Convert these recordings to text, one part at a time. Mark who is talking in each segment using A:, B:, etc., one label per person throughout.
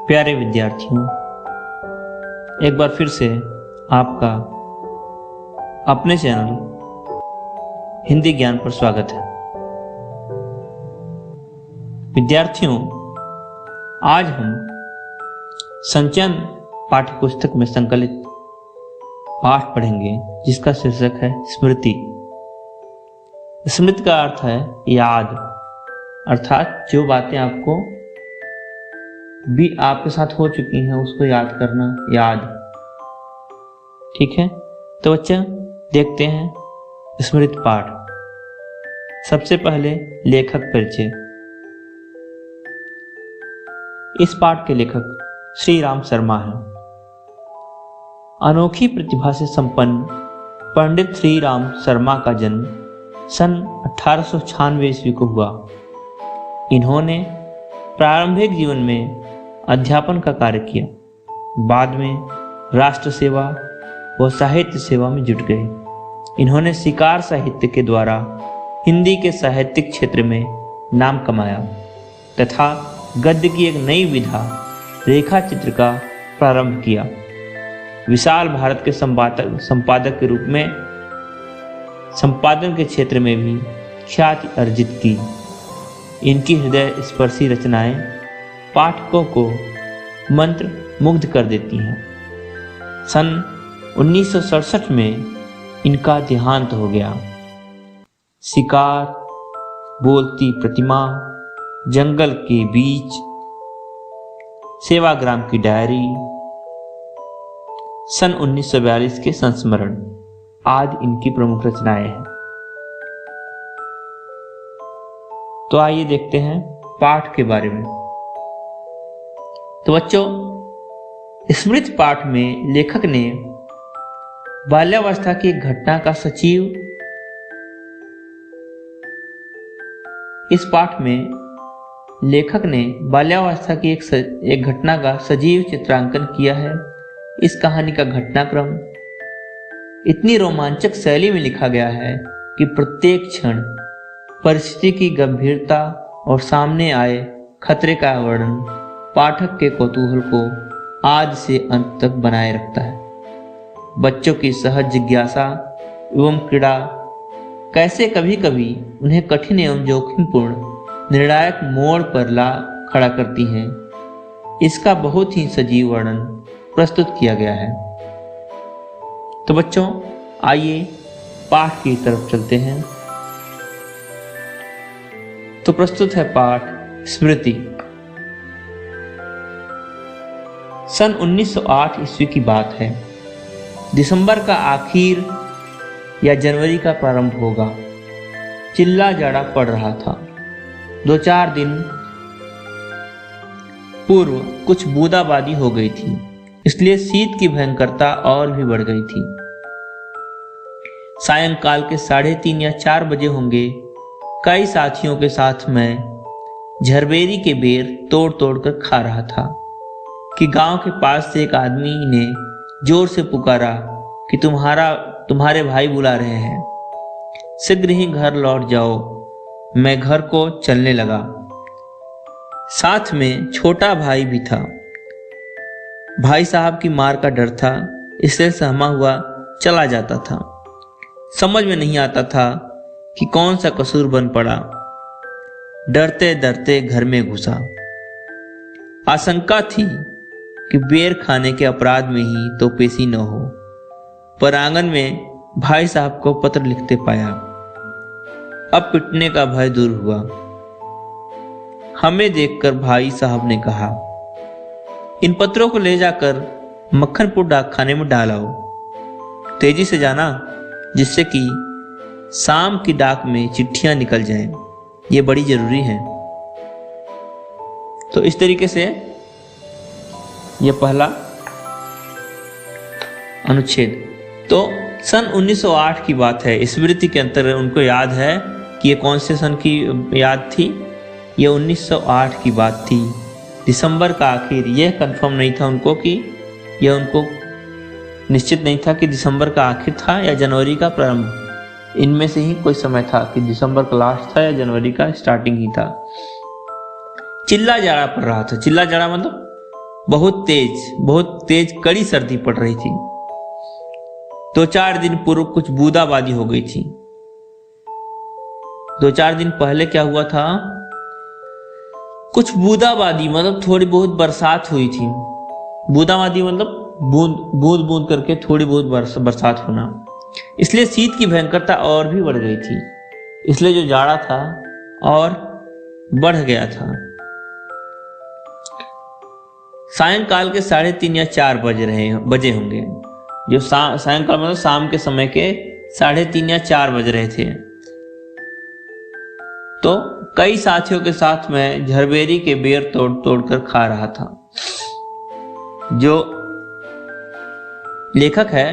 A: प्यारे विद्यार्थियों, एक बार फिर से आपका अपने चैनल हिंदी ज्ञान पर स्वागत है। विद्यार्थियों, आज हम संचयन पाठ्यपुस्तक में संकलित पाठ पढ़ेंगे जिसका शीर्षक है स्मृति। स्मृति का अर्थ है याद, अर्थात जो बातें आपको भी आपके साथ हो चुकी हैं उसको याद करना, याद। ठीक है, तो बच्चा देखते हैं स्मृति पाठ। सबसे पहले लेखक परिचय। इस पाठ के लेखक श्री राम शर्मा हैं। अनोखी प्रतिभा से संपन्न पंडित श्री राम शर्मा का जन्म सन 1896 ईस्वी को हुआ। इन्होंने प्रारंभिक जीवन में अध्यापन का कार्य किया, बाद में राष्ट्र सेवा व साहित्य सेवा में जुट गए। इन्होंने शिकार साहित्य के द्वारा हिंदी के साहित्यिक क्षेत्र में नाम कमाया तथा गद्य की एक नई विधा रेखा चित्र का प्रारंभ किया। विशाल भारत के संपादक के रूप में संपादन के क्षेत्र में भी ख्याति अर्जित की। इनकी हृदय स्पर्शी रचनाएं पाठकों को मंत्र मुग्ध कर देती हैं। सन 1967 में इनका देहांत हो गया। शिकार, बोलती प्रतिमा, जंगल के बीच, सेवाग्राम की डायरी, सन 1942 के संस्मरण आदि इनकी प्रमुख रचनाएं हैं। तो आइए देखते हैं पाठ के बारे में। तो बच्चों, स्मृति पाठ में लेखक ने बाल्यावस्था की एक घटना का सजीव इस पाठ में लेखक ने बाल्यावस्था की एक घटना का सजीव चित्रांकन किया है। इस कहानी का घटनाक्रम इतनी रोमांचक शैली में लिखा गया है कि प्रत्येक क्षण परिस्थिति की गंभीरता और सामने आए खतरे का वर्णन पाठक के कौतूहल को आदि से अंत तक बनाए रखता है। बच्चों की सहज जिज्ञासा एवं क्रीड़ा कैसे कभी कभी उन्हें कठिन एवं जोखिमपूर्ण निर्णायक मोड़ पर ला खड़ा करती हैं, इसका बहुत ही सजीव वर्णन प्रस्तुत किया गया है। तो बच्चों, आइए पाठ की तरफ चलते हैं। तो प्रस्तुत है पाठ स्मृति। सन 1908 ईस्वी की बात है। दिसंबर का आखिर या जनवरी का प्रारंभ होगा। चिल्ला जाड़ा पड़ रहा था। 2-4 दिन पूर्व कुछ बूंदाबांदी हो गई थी, इसलिए शीत की भयंकरता और भी बढ़ गई थी। सायंकाल के 3:30 या 4 बजे होंगे। कई साथियों के साथ मैं झरबेरी के बेर तोड़ तोड़ कर खा रहा था कि गांव के पास से एक आदमी ने जोर से पुकारा कि तुम्हारे भाई बुला रहे हैं, शीघ्र ही घर लौट जाओ। मैं घर को चलने लगा। साथ में छोटा भाई भी था। भाई साहब की मार का डर था, इसलिए सहमा हुआ चला जाता था। समझ में नहीं आता था कि कौन सा कसूर बन पड़ा। डरते डरते घर में घुसा। आशंका थी कि बेर खाने के अपराध में ही तो पेशी न हो, पर आंगन में भाई साहब को पत्र लिखते पाया। अब पिटने का भय दूर हुआ। हमें देखकर भाई साहब ने कहा, इन पत्रों को ले जाकर मक्खनपुर डाकखाने में डालाओ। तेजी से जाना, जिससे कि शाम की डाक में चिट्ठियां निकल जाएं। ये बड़ी जरूरी है। तो इस तरीके से यह पहला अनुच्छेद। तो सन 1908 की बात है। स्मृति के अंतर्गत उनको याद है कि ये कौन से सन की याद थी। ये 1908 की बात थी। दिसंबर का आखिर, यह कंफर्म नहीं था उनको कि यह उनको निश्चित नहीं था कि दिसंबर का आखिर था या जनवरी का प्रारंभ। इनमें से ही कोई समय था कि दिसंबर का लास्ट था या जनवरी का स्टार्टिंग ही था। चिल्ला जाड़ा पड़ रहा था। चिल्ला जाड़ा मतलब बहुत तेज कड़ी सर्दी पड़ रही थी। 2-4 दिन पूर्व कुछ बूंदाबांदी हो गई थी। 2-4 दिन पहले क्या हुआ था, कुछ बूंदाबांदी मतलब थोड़ी बहुत बरसात हुई थी। बूंदाबांदी मतलब बूंद बूंद करके थोड़ी बहुत बरसात होना, इसलिए शीत की भयंकरता और भी बढ़ गई थी। इसलिए जो जाड़ा था और बढ़ गया था। सायंकाल के 3:30 या 4 बजे होंगे। जो सायंकाल मतलब शाम के समय के 3:30 या 4 बज रहे थे। तो कई साथियों के साथ मैं झरबेरी के बेर तोड़ तोड़ कर खा रहा था। जो लेखक है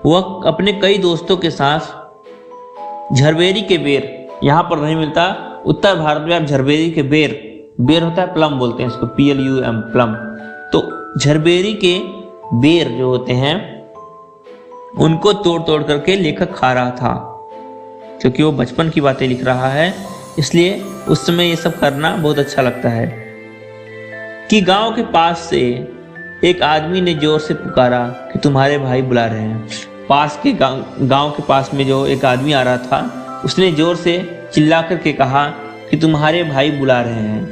A: वह अपने कई दोस्तों के साथ झरबेरी के बेर, यहां पर नहीं मिलता, उत्तर भारत में आप झरबेरी के बेर होता है, प्लम बोलते हैं इसको, PLUM, प्लम। तो झरबेरी के बेर जो होते हैं उनको तोड़ तोड़ करके लेखक खा रहा था। क्योंकि वो बचपन की बातें लिख रहा है, इसलिए उस समय ये सब करना बहुत अच्छा लगता है। कि गांव के पास से एक आदमी ने जोर से पुकारा कि तुम्हारे भाई बुला रहे हैं। पास के गांव के पास में जो एक आदमी आ रहा था, उसने जोर से चिल्ला करके कहा कि तुम्हारे भाई बुला रहे हैं,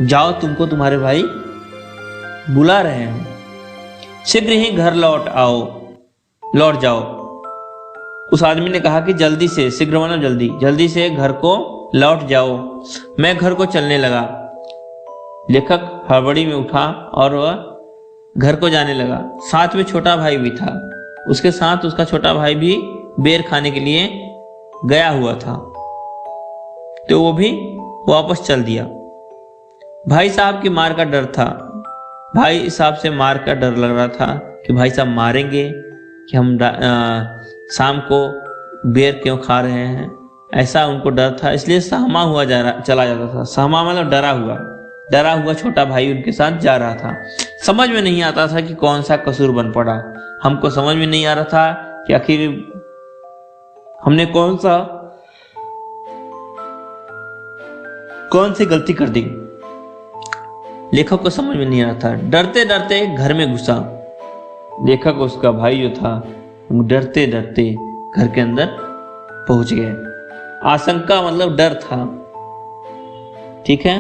A: जाओ, तुमको तुम्हारे भाई बुला रहे हैं, शीघ्र ही घर लौट जाओ। उस आदमी ने कहा कि जल्दी से, शीघ्र मतलब जल्दी से घर को लौट जाओ। मैं घर को चलने लगा। लेखक हड़बड़ी में उठा और वह घर को जाने लगा। साथ में छोटा भाई भी था। उसके साथ उसका छोटा भाई भी बेर खाने के लिए गया हुआ था, तो वो भी वापस चल दिया। भाई साहब की मार का डर था। भाई साहब से मार का डर लग रहा था कि भाई साहब मारेंगे कि हम शाम को बेर क्यों खा रहे हैं, ऐसा उनको डर था। इसलिए सहमा हुआ चला जाता था। सहमा मतलब डरा हुआ छोटा भाई उनके साथ जा रहा था। समझ में नहीं आता था कि कौन सा कसूर बन पड़ा। हमको समझ में नहीं आ रहा था कि आखिर हमने कौन सी गलती कर दी। लेखक को समझ में नहीं आ रहा था। डरते डरते घर में घुसा। लेखक उसका भाई जो था, डरते डरते घर के अंदर पहुंच गए। आशंका मतलब डर था, ठीक है।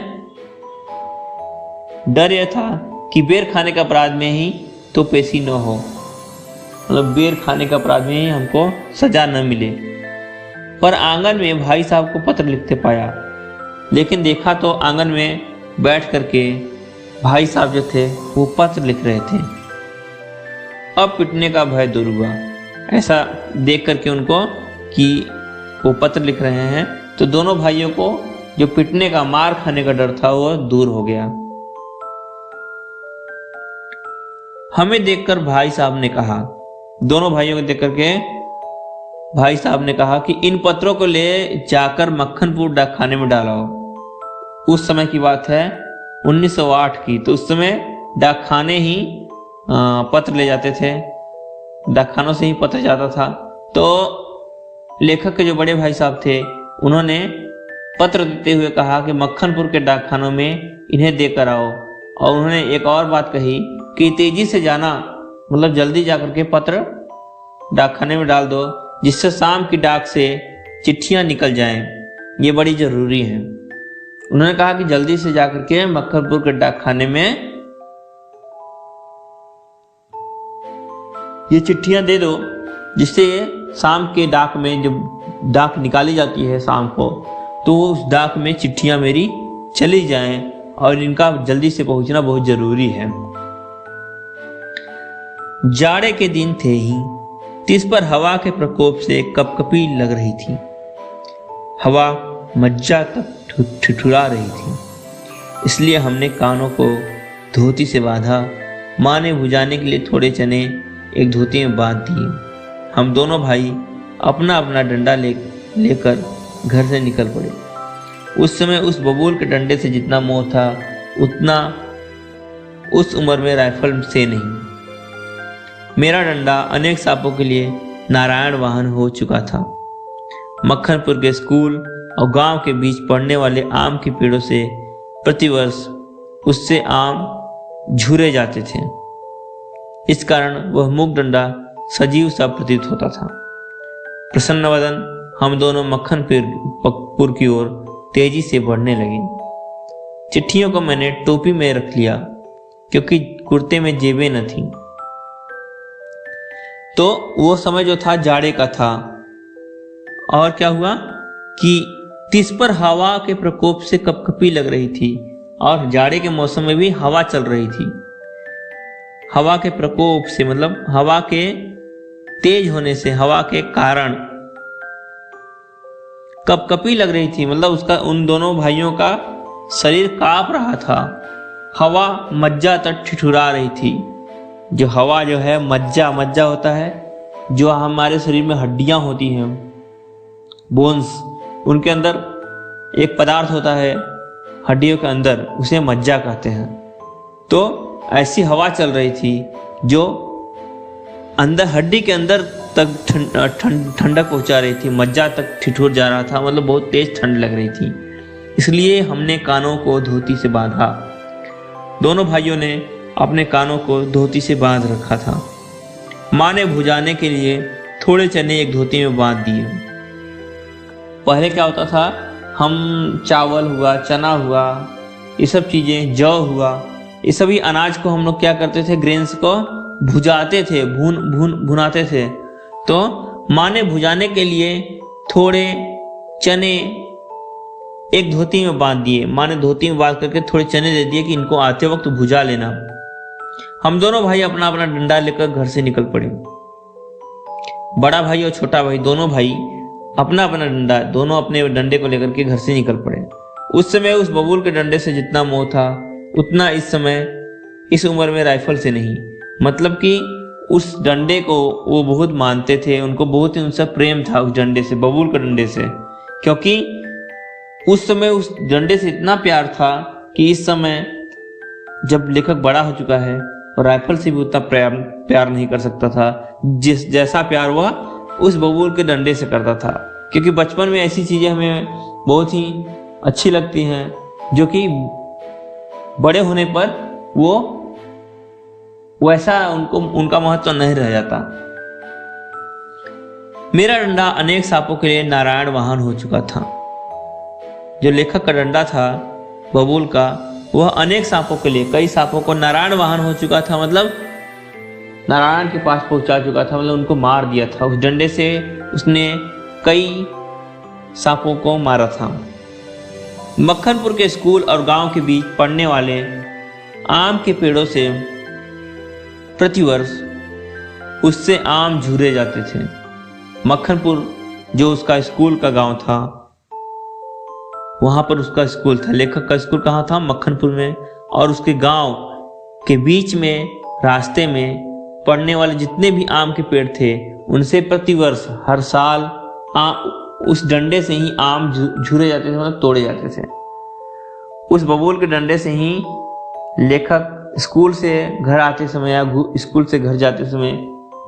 A: डर यह था कि बेर खाने का अपराध में ही तो पेशी न हो, मतलब बेर खाने का अपराध में ही हमको सजा न मिले। पर आंगन में भाई साहब को पत्र लिखते पाया। लेकिन देखा तो आंगन में बैठ करके भाई साहब जो थे वो पत्र लिख रहे थे। अब पिटने का भय दूर हुआ। ऐसा देख करके उनको कि वो पत्र लिख रहे हैं, तो दोनों भाइयों को जो पिटने का, मार खाने का डर था वो दूर हो गया। हमें देखकर भाई साहब ने कहा, दोनों भाइयों को देख करके भाई साहब ने कहा कि इन पत्रों को ले जाकर मक्खनपुर डाकखाने में डालो। उस समय की बात है 1908 की। तो उस समय डाकखाने ही पत्र ले जाते थे, डाकखानों से ही पत्र जाता था। तो लेखक के जो बड़े भाई साहब थे उन्होंने पत्र देते हुए कहा कि मक्खनपुर के डाकखानों में इन्हें देकर आओ। और उन्होंने एक और बात कही कि तेजी से जाना, मतलब जल्दी जाकर के पत्र डाकखाने में डाल दो, जिससे शाम की डाक से चिट्ठियां निकल जाएं। ये बड़ी जरूरी है। उन्होंने कहा कि जल्दी से जाकर के मक्खनपुर के डाकखाने में ये चिट्ठियां दे दो, जिससे शाम के डाक में जब डाक निकाली जाती है शाम को, तो उस डाक में चिट्ठियां मेरी चली जाएं और इनका जल्दी से पहुंचना बहुत जरूरी है। जाड़े के दिन थे ही, जिस पर हवा के प्रकोप से कपकपी लग रही थी। हवा मज्जा तक ठिठुरा रही थी। इसलिए हमने कानों को धोती से बांधा। माँ ने भुजाने के लिए थोड़े चने एक धोती में बांध दिए। हम दोनों भाई अपना अपना डंडा लेकर घर से निकल पड़े। उस समय उस बबूल के डंडे से जितना मोह था, उतना उस उम्र में राइफल से नहीं। मेरा डंडा अनेक सांपों के लिए नारायण वाहन हो चुका था। मक्खनपुर के स्कूल और गांव के बीच पड़ने वाले आम के पेड़ों से प्रतिवर्ष उससे आम झुरे जाते थे। इस कारण वह मूक डंडा सजीव सा प्रतीत होता था। प्रसन्न वदन हम दोनों मक्खनपुर की ओर तेजी से बढ़ने लगे। चिट्ठियों को मैंने टोपी में रख लिया क्योंकि कुर्ते में जेबें न थी। तो वो समय जो था जाड़े का था, और क्या हुआ कि तिस पर हवा के प्रकोप से कपकपी लग रही थी, और जाड़े के मौसम में भी हवा चल रही थी। हवा के प्रकोप से मतलब हवा के तेज होने से, हवा के कारण कपकपी लग रही थी, मतलब उसका उन दोनों भाइयों का शरीर कांप रहा था। हवा मज्जा तक ठिठुरा रही थी। जो हवा जो है, मज्जा होता है जो हमारे शरीर में हड्डियां होती हैं, बोन्स, उनके अंदर एक पदार्थ होता है हड्डियों के अंदर, उसे मज्जा कहते हैं। तो ऐसी हवा चल रही थी जो अंदर हड्डी के अंदर तक ठंडक पहुंचा रही थी, मज्जा तक ठिठुर जा रहा था, मतलब बहुत तेज ठंड लग रही थी। इसलिए हमने कानों को धोती से बांधा। दोनों भाइयों ने अपने कानों को धोती से बांध रखा था। माँ ने भुजाने के लिए थोड़े चने एक धोती में बांध दिए। पहले क्या होता था, हम चावल हुआ, चना हुआ, ये सब चीजें, जौ हुआ, ये सभी अनाज को हम लोग क्या करते थे, ग्रेन्स को भुजाते थे, भुनाते थे। तो माँ ने भुजाने के लिए थोड़े चने एक धोती में बांध दिए। माँ ने धोती में बांध करके थोड़े चने दे दिए कि इनको आते वक्त भुजा लेना। हम दोनों भाई अपना अपना डंडा लेकर घर से निकल पड़े। बड़ा भाई और छोटा भाई, दोनों भाई अपना अपना डंडा, दोनों अपने डंडे को लेकर के घर से निकल पड़े। उस समय उस बबूल के डंडे से जितना मोह था उतना इस समय इस उम्र में राइफल से नहीं। मतलब कि उस डंडे को वो बहुत मानते थे, उनको बहुत ही उनसे प्रेम था उस डंडे से, बबूल के डंडे से। क्योंकि उस समय उस डंडे से इतना प्यार था कि इस समय जब लेखक बड़ा हो चुका है और राइफल से भी उतना प्यार नहीं कर सकता था जैसा प्यार वह उस बबूल के डंडे से करता था। क्योंकि बचपन में ऐसी चीजें हमें बहुत ही अच्छी लगती हैं जो कि बड़े होने पर वो वैसा उनका महत्व नहीं रह जाता। मेरा डंडा अनेक सांपों के लिए नारायण वाहन हो चुका था। जो लेखक का डंडा था बबूल का, वह अनेक सांपों के लिए, कई सांपों को नारायण वाहन हो चुका था। मतलब नारायण के पास पहुंचा चुका था, मतलब उनको मार दिया था। उस डंडे से उसने कई सांपों को मारा था। मक्खनपुर के स्कूल और गांव के बीच पड़ने वाले आम के पेड़ों से प्रतिवर्ष उससे आम झूरे जाते थे। मक्खनपुर जो उसका स्कूल का गांव था, वहां पर उसका स्कूल था। लेखक का स्कूल कहाँ था? मक्खनपुर में। और उसके गांव के बीच में रास्ते में पड़ने वाले जितने भी आम के पेड़ थे, उनसे प्रतिवर्ष हर साल उस डंडे से ही आम झूरे जाते थे, मतलब तोड़े जाते थे। उस बबूल के डंडे से ही लेखक स्कूल से घर आते समय या स्कूल से घर जाते समय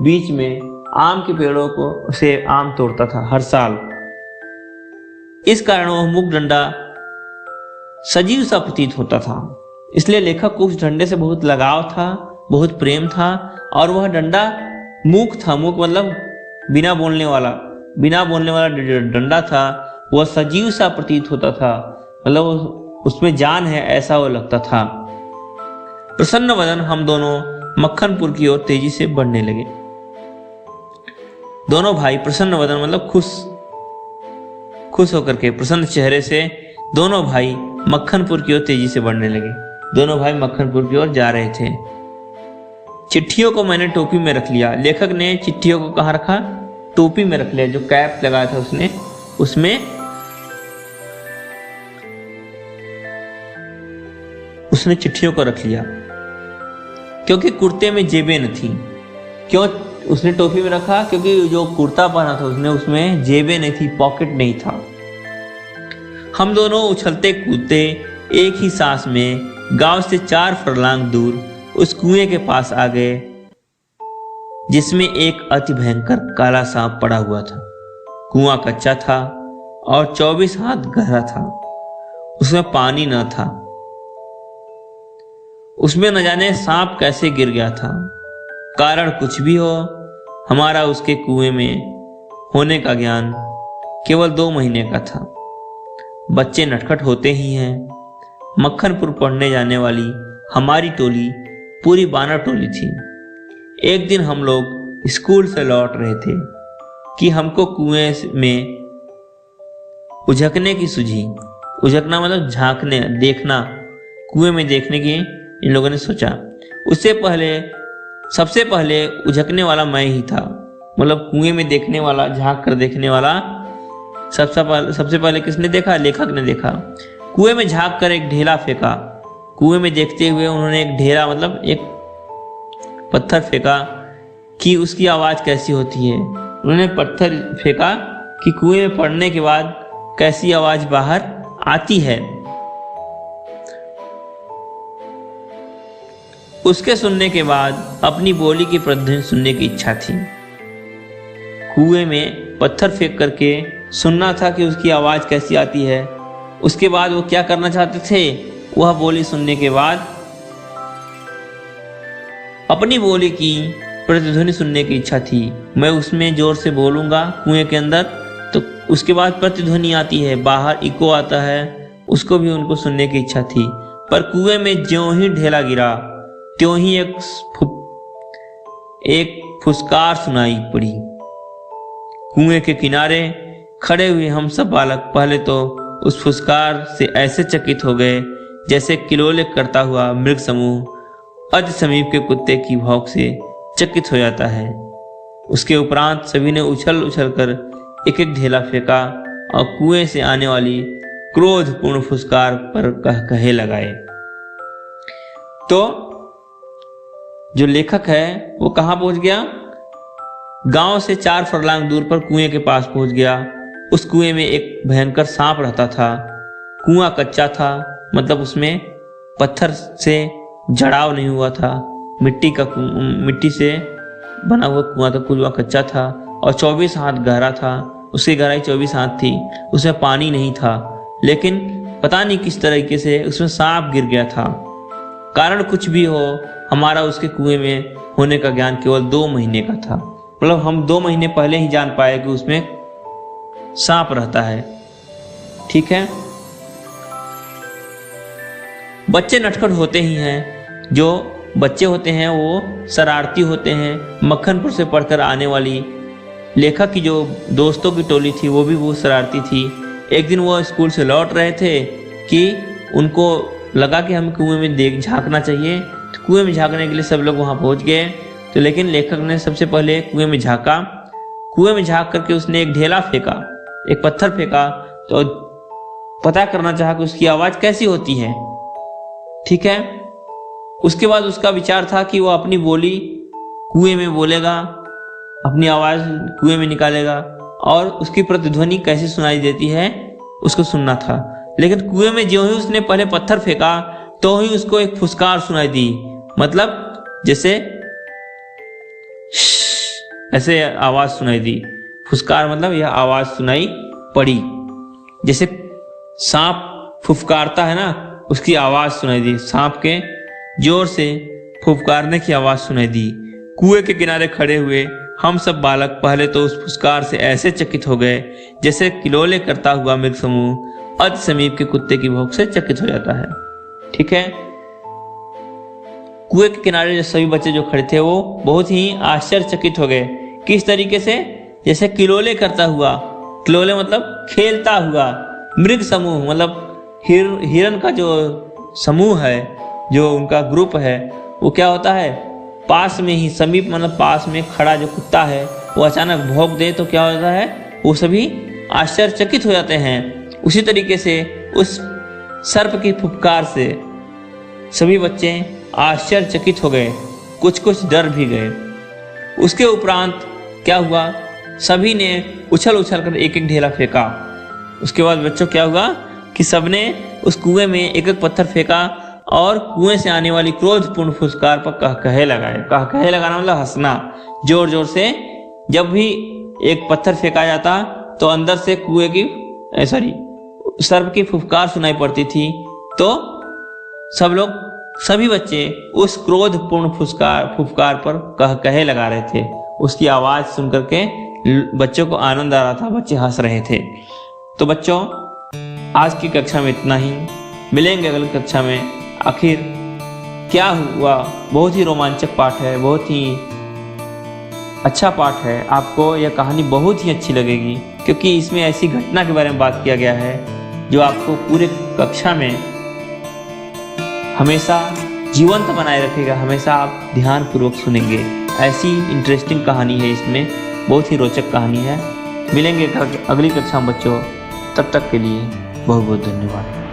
A: बीच में आम के पेड़ों को से आम तोड़ता था हर साल। इस कारण वह मुक डंडा सजीव सा प्रतीत होता था। इसलिए लेखक को उस डंडे से बहुत लगाव था, बहुत प्रेम था। और वह डंडा मूक था। मूक मतलब बिना बोलने वाला डंडा था। वह सजीव सा प्रतीत होता था, मतलब उसमें जान है ऐसा वो लगता था। प्रसन्न वदन हम दोनों मक्खनपुर की ओर तेजी से बढ़ने लगे। दोनों भाई प्रसन्न वदन मतलब खुश होकर के, प्रसन्न चेहरे से दोनों भाई मक्खनपुर की ओर तेजी से बढ़ने लगे। दोनों भाई मक्खनपुर की ओर जा रहे थे। चिट्ठियों को मैंने टोपी में रख लिया। लेखक ने चिट्ठियों को कहाँ रखा? टोपी में रख लिया। जो कैप लगाया था उसने चिट्ठियों को रख लिया, क्योंकि कुर्ते में जेबें न थी। क्यों उसने टोपी में रखा? क्योंकि जो कुर्ता पहना था उसमें जेबें नहीं थी, पॉकेट नहीं था। हम दोनों उछलते कूदते एक ही सांस में गांव से 4 फरलांग दूर उस कुएं के पास आ गए, जिसमें एक अति भयंकर काला सांप पड़ा हुआ था। कुआं कच्चा था और 24 हाथ गहरा था। उसमें पानी न था। उसमें न जाने सांप कैसे गिर गया था। कारण कुछ भी हो, हमारा उसके कुएं में होने का ज्ञान केवल 2 महीने का था। बच्चे नटखट होते ही हैं। मक्खनपुर पढ़ने जाने वाली हमारी टोली पूरी बानर टोली थी। एक दिन हम लोग स्कूल से लौट रहे थे कि हमको कुएं में उझकने की सूझी। उझकना मतलब झांकने, देखना, कुएं में देखने की इन लोगों ने सोचा। उससे पहले सबसे पहले उझकने वाला मैं ही था। मतलब कुएं में देखने वाला, झांक कर देखने वाला सबसे पहले किसने देखा? लेखक ने देखा। कुएं में झांक कर एक ढेला फेंका। कुएं में देखते हुए उन्होंने एक ढेला मतलब एक पत्थर फेंका कि उसकी आवाज कैसी होती है। उन्होंने पत्थर फेंका कि कुएं में पड़ने के बाद कैसी आवाज बाहर आती है। उसके सुनने के बाद अपनी बोली की प्रतिध्वनि सुनने की इच्छा थी। कुएं में पत्थर फेंक करके सुनना था कि उसकी आवाज कैसी आती है। उसके बाद वो क्या करना चाहते थे? वह बोली सुनने के बाद अपनी बोली की प्रतिध्वनि सुनने की इच्छा थी। मैं उसमें जोर से बोलूंगा कुएं के अंदर, तो उसके बाद प्रतिध्वनि आती है, बाहर इको आता है, उसको भी उनको सुनने की इच्छा थी। पर कुएं में ज्यों ही ढेला गिरा त्यों ही एक फुसकार सुनाई पड़ी। कुएं के किनारे खड़े हुए हम सब बालक पहले तो उस फुसकार से ऐसे चकित हो गए जैसे किलोले करता हुआ मृग समूह अति समीप के कुत्ते की भौंक से चकित हो जाता है। उसके उपरांत सभी ने उछल उछल कर एक एक ढेला फेंका और कुएं से आने वाली क्रोधपूर्ण फुसकार पर कहे लगाए। तो जो लेखक है वो कहां पहुंच गया? गांव से 4 फरलांग दूर पर कुएं के पास पहुंच गया। उस कुएं में एक भयंकर सांप रहता था। कुआं कच्चा था, मतलब उसमें पत्थर से जड़ाव नहीं हुआ था। मिट्टी से बना हुआ कुआं था। कुआं कच्चा था और 24 हाथ गहरा था। उसकी गहराई 24 हाथ थी। उसमें पानी नहीं था, लेकिन पता नहीं किस तरीके से उसमें सांप गिर गया था। कारण कुछ भी हो, हमारा उसके कुएं में होने का ज्ञान केवल 2 महीने का था। मतलब हम 2 महीने पहले ही जान पाए कि उसमें सांप रहता है। ठीक है। बच्चे नटखट होते ही हैं। जो बच्चे होते हैं वो शरारती होते हैं। मक्खनपुर से पढ़कर आने वाली लेखक की जो दोस्तों की टोली थी वो भी बहुत शरारती थी। एक दिन वो स्कूल से लौट रहे थे कि उनको लगा कि हमें कुएं में झांकना चाहिए। तो कुएं में झांकने के लिए सब लोग वहां पहुंच गए। तो लेकिन लेखक ने सबसे पहले कुएं में झांका। कुएं में झांक करके उसने एक ढेला फेंका, एक पत्थर फेंका, तो पता करना चाहा कि उसकी आवाज कैसी होती है। ठीक है। उसके बाद उसका विचार था कि वो अपनी बोली कुएं में बोलेगा, अपनी आवाज कुएं में निकालेगा और उसकी प्रतिध्वनि कैसी सुनाई देती है उसको सुनना था। लेकिन कुएं में ज्यों ही उसने पहले पत्थर फेंका तो ही उसको एक फुसकार सुनाई दी। मतलब जैसे ऐसे आवाज सुनाई दी। फुसकार मतलब यह आवाज सुनाई पड़ी, जैसे सांप फुफकारता है ना, उसकी आवाज सुनाई दी। सांप के जोर से फुफकारने की आवाज सुनाई दी। कुएं के किनारे खड़े हुए हम सब बालक पहले तो उस फुसकार से ऐसे चकित हो गए जैसे किलोले करता हुआ मृग समूह अति समीप के कुत्ते की भौंक से चकित हो जाता है। ठीक है। कुएं के किनारे सभी बच्चे जो खड़े थे वो बहुत ही आश्चर्यचकित हो गए। किस तरीके से? जैसे किलोले करता हुआ। किलोले मतलब खेलता हुआ। मृग समूह मतलब हिरन का जो समूह है, जो उनका ग्रुप है, वो क्या होता है, पास में ही समीप मतलब पास में खड़ा जो कुत्ता है वो अचानक भौंक दे तो क्या होता है, वो सभी आश्चर्यचकित हो जाते हैं। उसी तरीके से उस सर्प की फुफकार से सभी बच्चे आश्चर्यचकित हो गए, कुछ डर भी गए। उसके उपरांत क्या हुआ, सभी ने उछल उछल कर एक एक ढेला फेंका। उसके बाद बच्चों क्या हुआ कि सबने उस कुएं में एक एक पत्थर फेंका और कुएं से आने वाली क्रोधपूर्ण फुसकार पर कहकहे लगाए। कहकहे लगाना मतलब हंसना जोर जोर से। जब भी एक पत्थर फेंका जाता तो अंदर से कुएं की सर्प की फुफकार सुनाई पड़ती थी। तो सब लोग सभी बच्चे उस क्रोधपूर्ण फुफकार पर कहे लगा रहे थे। उसकी आवाज सुनकर के बच्चों को आनंद आ रहा था, बच्चे हंस रहे थे। तो बच्चों, आज की कक्षा में इतना ही। मिलेंगे अगली कक्षा में। आखिर क्या हुआ? बहुत ही रोमांचक पाठ है, बहुत ही अच्छा पाठ है। आपको यह कहानी बहुत ही अच्छी लगेगी, क्योंकि इसमें ऐसी घटना के बारे में बात किया गया है जो आपको पूरे कक्षा में हमेशा जीवंत बनाए रखेगा। हमेशा आप ध्यानपूर्वक सुनेंगे। ऐसी इंटरेस्टिंग कहानी है इसमें, बहुत ही रोचक कहानी है। मिलेंगे अगली कक्षा में बच्चों। तब तक के लिए बहुत बहुत धन्यवाद।